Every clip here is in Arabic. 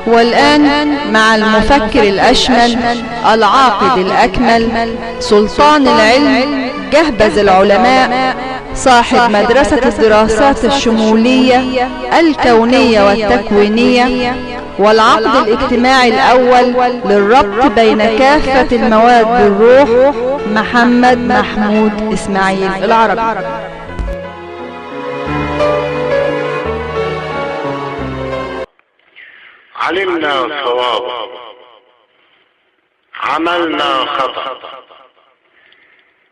والآن مع المفكر الأشمل العاقد الأكمل سلطان العلم جهبذ العلماء صاحب مدرسة الدراسات الشمولية الكونية والتكوينية والعقد الاجتماعي الأول للربط بين كافة المواد بالروح، محمد محمود إسماعيل العربي. علمنا صوابا، عملنا خطأ،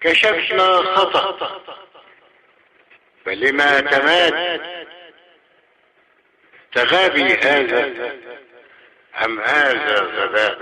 كشفنا خطأ، فلما تماد تغابي هذا أم هذا غباء؟